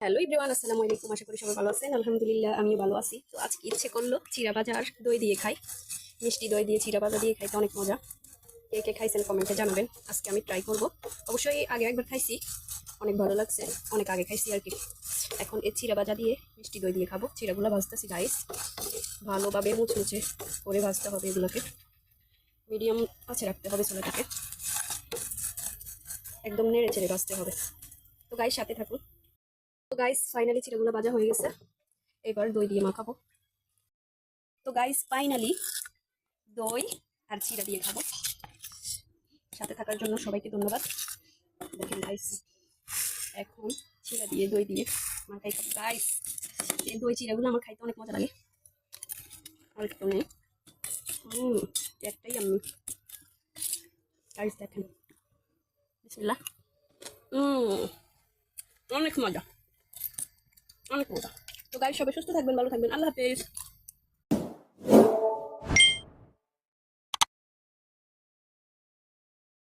Hello everyone, আসসালামু আলাইকুম। আশা করি সবাই ভালো আছেন। আলহামদুলিল্লাহ আমিও ভালো আছি। তো আজকে ইচ্ছে করলো চিড়া ভাজা আর দই দিয়ে খাই। মিষ্টি দই দিয়ে চিড়া ভাজা দিয়ে খাইতে অনেক মজা। কে কে খাইছেন কমেন্টে জানাবেন। আজকে আমি ট্রাই করব। অবশ্যই আগে একবার খাইছি, অনেক ভালো লাগছে। অনেক আগে খাইছি আর কি। এখন এই চিড়া ভাজা দিয়ে মিষ্টি দই দিয়ে খাবো। চিড়াগুলো ভাজতেছি গাইস, ভালোভাবে মুচমুচে করে ভাজতে হবে। এগুলোকে মিডিয়াম আছে রাখতে হবে চুলাটাকে, একদম নেড়ে চেড়ে ভাজতে হবে। তো গাইস সাথে থাকুন। তো গাইস ফাইনালি চিড়াগুলো ভাজা হয়ে গেছে, এবার দই দিয়ে মাখাবো। তো গাইস ফাইনালি দই আর চিড়া দিয়ে খাবো। সাথে থাকার জন্য সবাইকে ধন্যবাদ। দেখেন গাইস, এখন চিড়া দিয়ে দই দিয়ে মাখাই খাবো গাইস। এই দই চিড়াগুলো আমার খাইতে অনেক মজা লাগে। আর একটু নেই, একটাই আমি গাইস দেখেন, বিসমিল্লাহ। অনেক মজা, অনেক মজা। তো গাইস সবাই সুস্থ থাকবেন, ভালো থাকবেন। আল্লাহ হাফেজ।